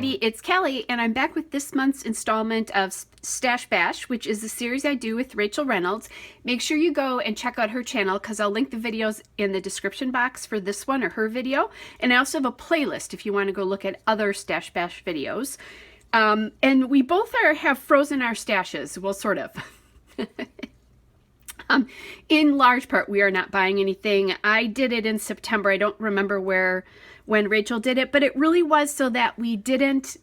everybody, it's Kelly, and I'm back with this month's installment of Stash Bash, which is the series I do with Rachel Reynolds. Make sure you go and check out her channel because I'll link the videos in the description box for this one or her video. And I also have a playlist if you want to go look at other Stash Bash videos. And we both have frozen our stashes, well, sort of. In large part, we are not buying anything. I did it in September. I don't remember when Rachel did it, but it really was so that we didn't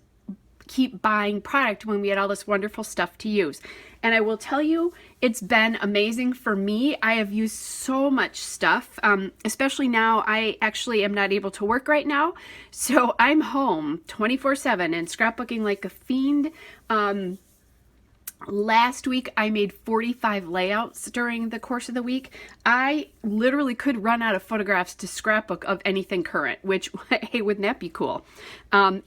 keep buying product when we had all this wonderful stuff to use. And I will tell you, it's been amazing for me. I have used so much stuff, especially now. I actually am not able to work right now, so I'm home 24/7 and scrapbooking like a fiend. Last week, I made 45 layouts during the course of the week. I literally could run out of photographs to scrapbook of anything current, which, hey, wouldn't that be cool?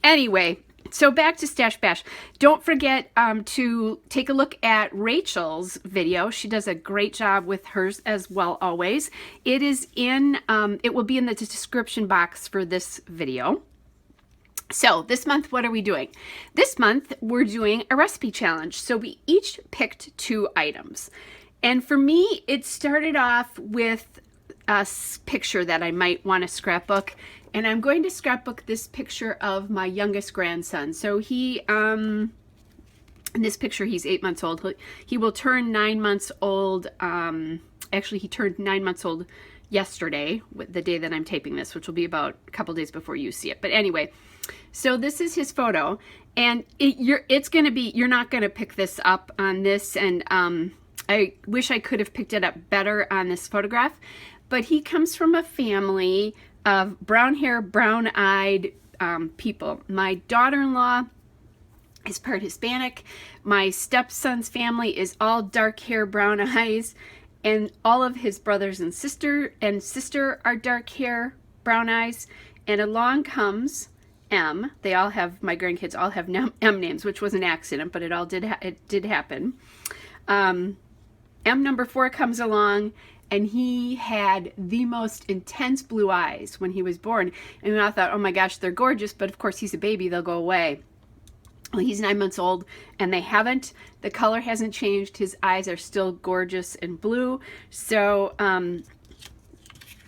Anyway, so back to Stash Bash. Don't forget to take a look at Rachel's video. She does a great job with hers as well, always. It is in, it will be in the description box for this video. So this month, what are we doing? This month, we're doing a recipe challenge. So we each picked 2 items. And for me, it started off with a picture that I might want to scrapbook. And I'm going to scrapbook this picture of my youngest grandson. So he, in this picture, he's 8 months old. He will turn 9 months old. Actually, he turned 9 months old yesterday, the day that I'm taping this, which will be about a couple days before you see it. But anyway, so this is his photo, and it's going to be, you're not going to pick this up on this, and I wish I could have picked it up better on this photograph, but he comes from a family of brown hair, brown-eyed people. My daughter-in-law is part Hispanic. My stepson's family is all dark hair, brown eyes, and all of his brothers and sister are dark hair, brown eyes, and along comes M. They all have, my grandkids all have M names, which was an accident, but it did happen. M number 4 comes along, and he had the most intense blue eyes when he was born. And I thought, oh my gosh, they're gorgeous, but of course he's a baby, they'll go away. Well, he's 9 months old, and they haven't. The color hasn't changed. His eyes are still gorgeous and blue. So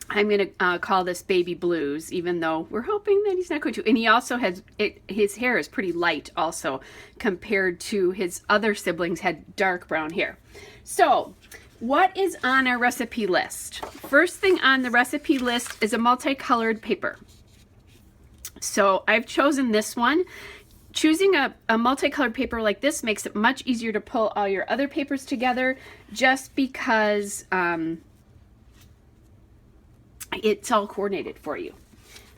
I'm going to call this Baby Blues, even though we're hoping that he's not going to. And he also has, his hair is pretty light also, compared to his other siblings had dark brown hair. So what is on our recipe list? First thing on the recipe list is a multicolored paper. So I've chosen this one. Choosing a multicolored paper like this makes it much easier to pull all your other papers together, just because it's all coordinated for you.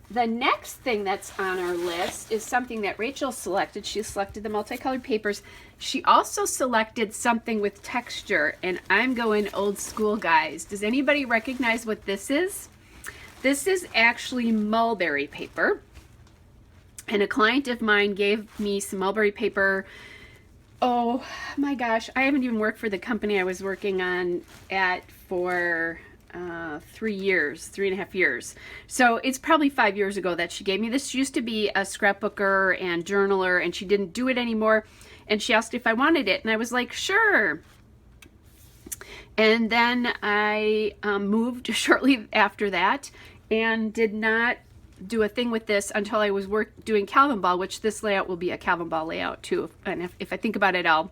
The next thing that's on our list is something that Rachel selected. She selected the multicolored papers. She also selected something with texture, and I'm going old school, guys. Does anybody recognize what this is? This is actually mulberry paper. And a client of mine gave me some mulberry paper. Oh my gosh, I haven't even worked for the company I was working on for 3.5 years. So it's probably 5 years ago that she gave me this. She used to be a scrapbooker and journaler, and she didn't do it anymore. And she asked if I wanted it, and I was like, sure. And then I moved shortly after that and did not do a thing with this until I was doing Calvin Ball, which this layout will be a Calvin Ball layout too. And if I think about it, I'll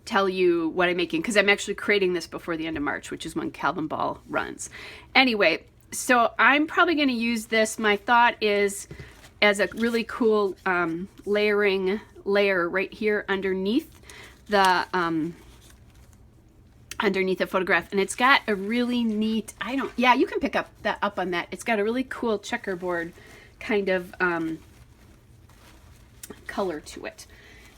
tell you what I'm making, because I'm actually creating this before the end of March, which is when Calvin Ball runs. Anyway, so I'm probably going to use this. My thought is as a really cool layering layer right here underneath the photograph, and it's got a really neat, yeah, you can pick up on that. It's got a really cool checkerboard kind of color to it.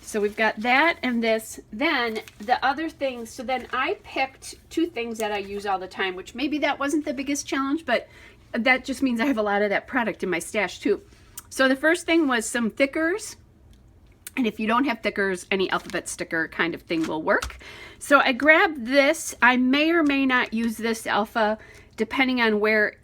So we've got that and this. Then the other things, so then I picked 2 things that I use all the time, which maybe that wasn't the biggest challenge, but that just means I have a lot of that product in my stash too. So the first thing was some thickers. And if you don't have thickers, any alphabet sticker kind of thing will work. So I grabbed this. I may or may not use this alpha depending on where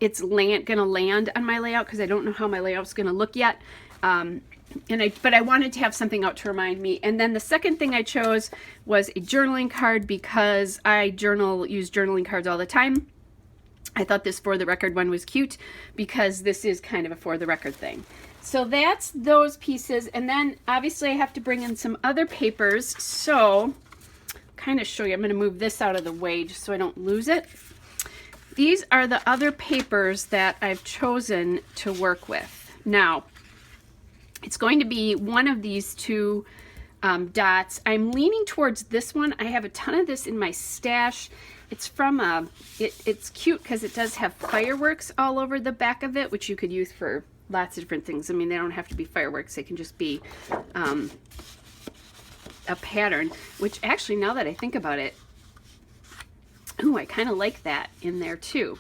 it's going to land on my layout, because I don't know how my layout's going to look yet. But I wanted to have something out to remind me. And then the second thing I chose was a journaling card, because I use journaling cards all the time. I thought this For the Record one was cute because this is kind of a For the Record thing. So that's those pieces. And then obviously I have to bring in some other papers. So kind of show you, I'm going to move this out of the way just so I don't lose it. These are the other papers that I've chosen to work with. Now, it's going to be one of these two dots. I'm leaning towards this one. I have a ton of this in my stash. It's from it's cute because it does have fireworks all over the back of it, which you could use for lots of different things. I mean, they don't have to be fireworks. They can just be a pattern, which actually, now that I think about it, ooh, I kind of like that in there too.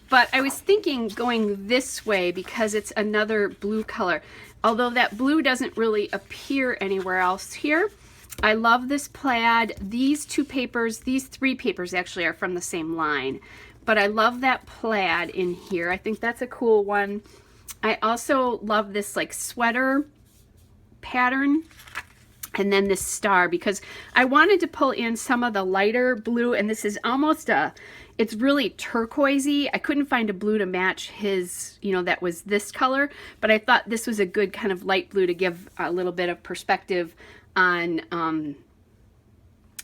But I was thinking going this way because it's another blue color. Although that blue doesn't really appear anywhere else here. I love this plaid. These two papers, these three papers actually are from the same line. But I love that plaid in here. I think that's a cool one. I also love this like sweater pattern. And then this star, because I wanted to pull in some of the lighter blue, and this is almost it's really turquoisey. I couldn't find a blue to match his, that was this color, but I thought this was a good kind of light blue to give a little bit of perspective on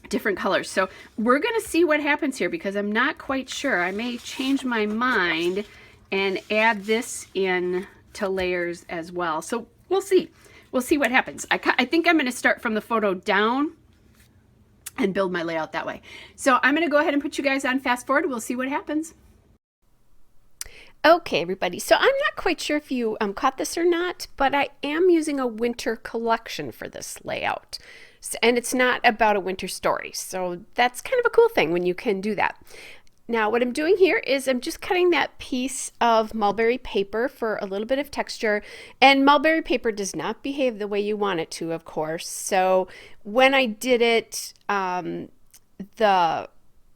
different colors. So we're going to see what happens here, because I'm not quite sure. I may change my mind and add this in to layers as well. So we'll see. We'll see what happens. I think I'm going to start from the photo down and build my layout that way. So I'm going to go ahead and put you guys on fast forward. We'll see what happens. Okay, everybody. So I'm not quite sure if you caught this or not, but I am using a winter collection for this layout. And it's not about a winter story. So that's kind of a cool thing when you can do that. Now what I'm doing here is I'm just cutting that piece of mulberry paper for a little bit of texture, and mulberry paper does not behave the way you want it to, of course. So when I did it,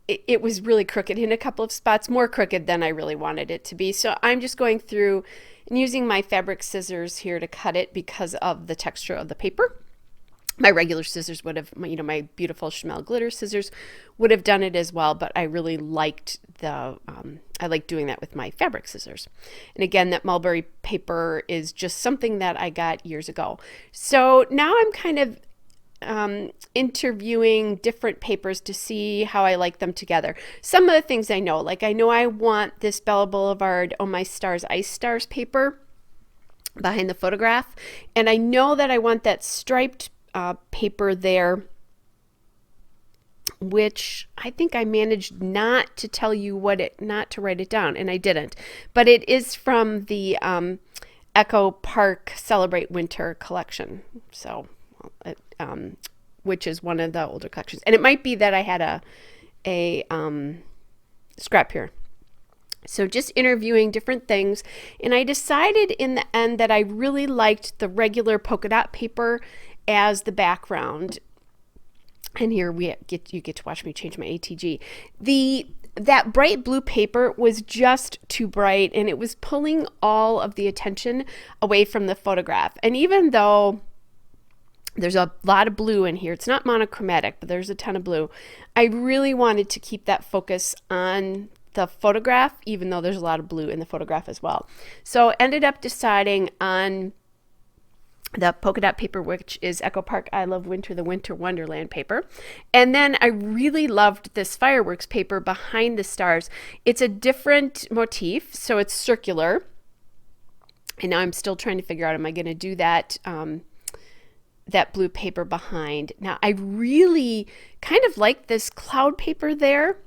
it was really crooked in a couple of spots, more crooked than I really wanted it to be. So I'm just going through and using my fabric scissors here to cut it because of the texture of the paper. My regular scissors would have, my beautiful Chamel glitter scissors would have done it as well, but I really liked I like doing that with my fabric scissors. And again, that mulberry paper is just something that I got years ago. So now I'm kind of interviewing different papers to see how I like them together. Some of the things I know, like I know I want this Bella Boulevard Oh My Stars Ice Stars paper behind the photograph, and I know that I want that striped paper there, which I think I managed not to tell you not to write it down, and I didn't, but it is from the Echo Park Celebrate Winter collection, so which is one of the older collections, and it might be that I had a scrap here. So just interviewing different things, and I decided in the end that I really liked the regular polka dot paper as the background. And here you get to watch me change my ATG. That bright blue paper was just too bright, and it was pulling all of the attention away from the photograph. And even though there's a lot of blue in here, it's not monochromatic, but there's a ton of blue, I really wanted to keep that focus on the photograph, even though there's a lot of blue in the photograph as well. So ended up deciding on the polka dot paper, which is Echo Park I Love Winter, the Winter Wonderland paper. And then I really loved this fireworks paper behind the stars. It's a different motif, so it's circular. And now I'm still trying to figure out, am I going to do that that blue paper behind? Now I really kind of like this cloud paper there.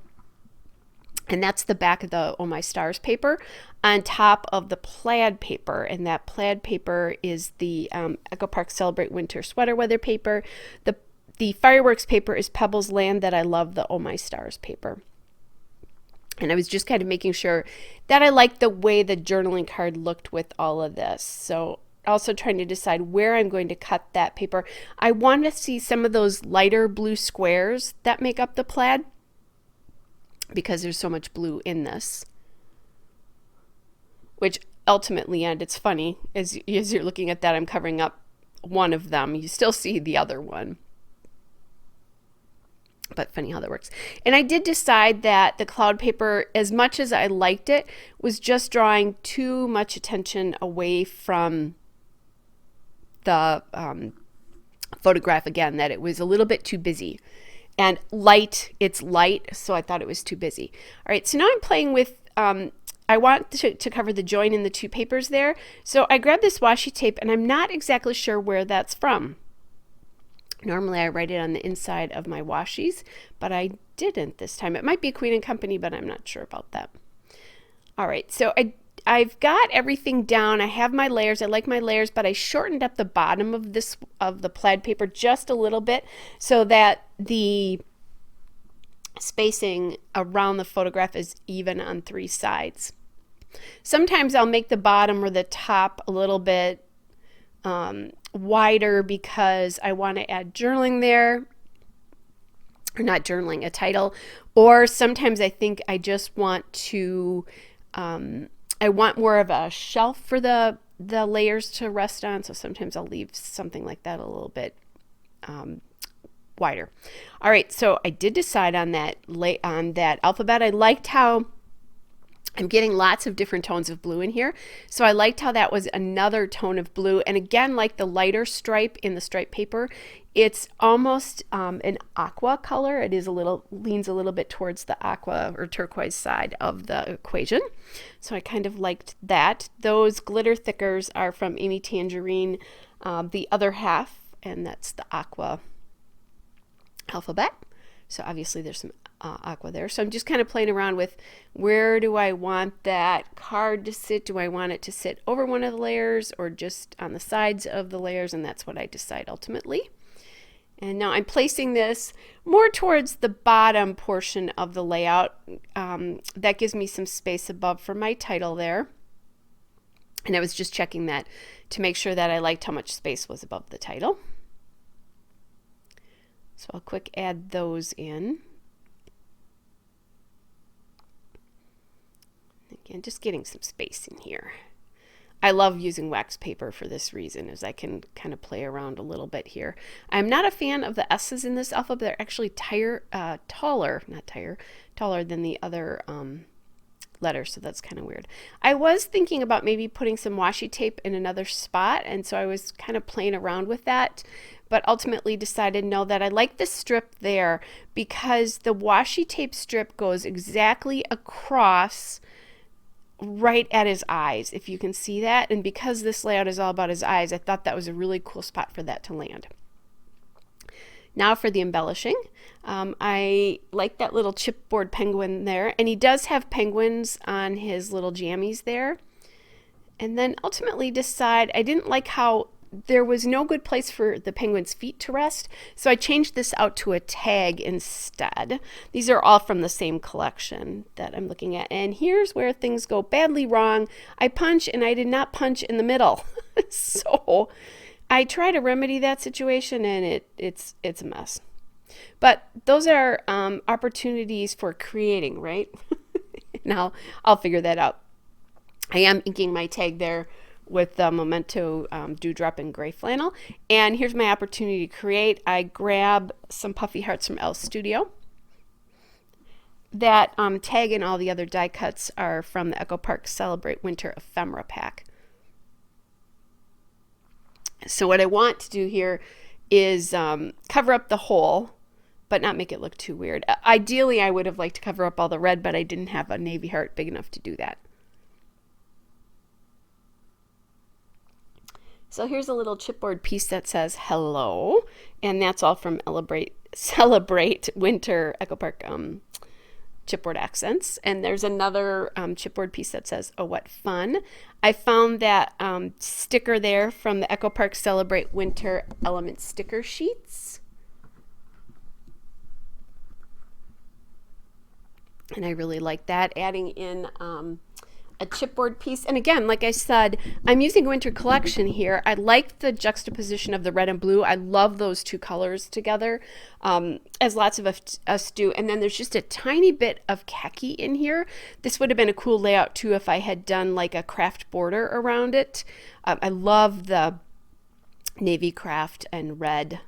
And that's the back of the Oh My Stars paper on top of the plaid paper. And that plaid paper is the Echo Park Celebrate Winter sweater weather paper. The fireworks paper is Pebbles Land, that I love the Oh My Stars paper. And I was just kind of making sure that I liked the way the journaling card looked with all of this. So also trying to decide where I'm going to cut that paper. I want to see some of those lighter blue squares that make up the plaid, because there's so much blue in this. which ultimately, and it's funny, as you're looking at that, I'm covering up one of them. You still see the other one. But funny how that works. And I did decide that the cloud paper, as much as I liked it, was just drawing too much attention away from the photograph again, that it was a little bit too busy. And light, it's light, so I thought it was too busy. All right, so now I'm playing with, I want to cover the join in the two papers there. So I grabbed this washi tape, and I'm not exactly sure where that's from. Normally I write it on the inside of my washies, but I didn't this time. It might be Queen & Company, but I'm not sure about that. All right, so I've got everything down. I have my layers. I like my layers, but I shortened up the bottom of the plaid paper just a little bit so that the spacing around the photograph is even on 3 sides. Sometimes I'll make the bottom or the top a little bit wider because I want to add journaling there, or not journaling, a title. Or sometimes I think I just want to, I want more of a shelf for the layers to rest on. So sometimes I'll leave something like that a little bit wider. All right, so I did decide on that alphabet. I liked how I'm getting lots of different tones of blue in here. So I liked how that was another tone of blue. And again, like the lighter stripe in the stripe paper, it's almost an aqua color. It is leans a little bit towards the aqua or turquoise side of the equation. So I kind of liked that. Those glitter thickers are from Amy Tangerine, the other half, and that's the aqua alphabet. So obviously there's some aqua there. So I'm just kind of playing around with where do I want that card to sit? Do I want it to sit over one of the layers or just on the sides of the layers? And that's what I decide ultimately. And now I'm placing this more towards the bottom portion of the layout. That gives me some space above for my title there. And I was just checking that to make sure that I liked how much space was above the title. So I'll quick add those in. Again, just getting some space in here. I love using wax paper for this reason, as I can kind of play around a little bit here. I'm not a fan of the S's in this alphabet. They're actually taller than the other letters, so that's kind of weird. I was thinking about maybe putting some washi tape in another spot, and so I was kind of playing around with that, but ultimately decided no, that I like the strip there because the washi tape strip goes exactly across right at his eyes, if you can see that. And because this layout is all about his eyes, I thought that was a really cool spot for that to land. Now for the embellishing. I like that little chipboard penguin there, and he does have penguins on his little jammies there. And then ultimately decide I didn't like how there was no good place for the penguin's feet to rest, so I changed this out to a tag instead. These are all from the same collection that I'm looking at, and here's where things go badly wrong. I punch and I did not punch in the middle. So I try to remedy that situation, and it's a mess. But those are opportunities for creating, right? Now I'll figure that out. I am inking my tag there with the Memento Dewdrop in gray flannel. And here's my opportunity to create. I grab some puffy hearts from Elle Studio. That tag and all the other die cuts are from the Echo Park Celebrate Winter Ephemera pack. So what I want to do here is cover up the hole, but not make it look too weird. Ideally, I would have liked to cover up all the red, but I didn't have a navy heart big enough to do that. So here's a little chipboard piece that says hello, and that's all from Celebrate Winter Echo Park chipboard accents. And there's another chipboard piece that says oh what fun. I found that sticker there from the Echo Park Celebrate Winter Element sticker sheets. And I really like that, adding in a chipboard piece. And again, like I said, I'm using Winter Collection here. I like the juxtaposition of the red and blue. I love those two colors together, as lots of us do. And then there's just a tiny bit of khaki in here. This would have been a cool layout too if I had done like a craft border around it. I love the navy craft and red,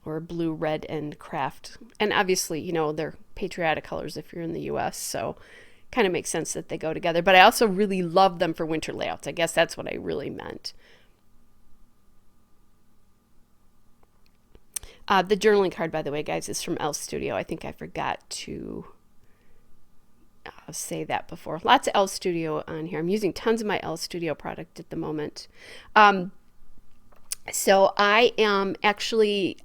or blue, red, and craft. And obviously, you know, they're patriotic colors if you're in the US, so kind of makes sense that they go together. But I also really love them for winter layouts. I guess that's what I really meant. The journaling card, by the way, guys, is from Elle Studio. I think I forgot to say that before. Lots of Elle Studio on here. I'm using tons of my Elle Studio product at the moment. So I am actually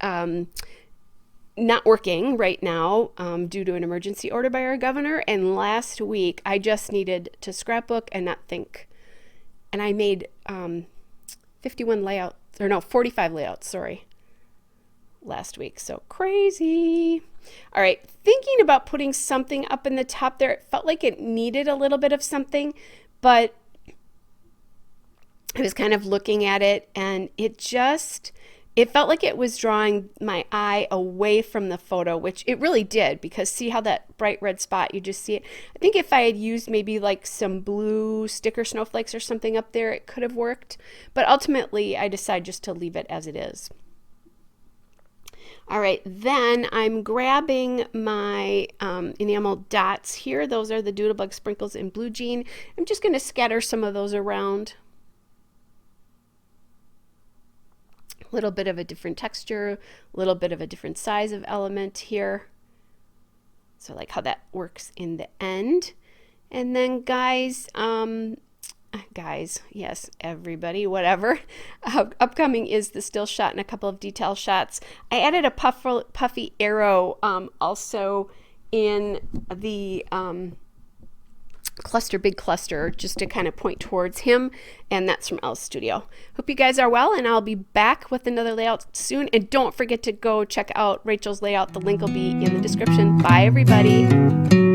not working right now due to an emergency order by our governor. And last week I just needed to scrapbook and not think. And I made 45 layouts, sorry, last week. So crazy. All right, thinking about putting something up in the top there. It felt like it needed a little bit of something, but I was kind of looking at it and it felt like it was drawing my eye away from the photo, which it really did, because see how that bright red spot, you just see it. I think if I had used maybe like some blue sticker snowflakes or something up there, it could have worked. But ultimately, I decided just to leave it as it is. All right, then I'm grabbing my enamel dots here. Those are the Doodlebug Sprinkles in Blue Jean. I'm just going to scatter some of those around. A little bit of a different texture, a little bit of a different size of element here. So I like how that works in the end. And then guys, yes, everybody, whatever. Upcoming is the still shot and a couple of detail shots. I added a puffy arrow also in the big cluster, just to kind of point towards him, and that's from Elle Studio. Hope you guys are well, and I'll be back with another layout soon. And don't forget to go check out Rachel's layout. The link will be in the description. Bye, everybody.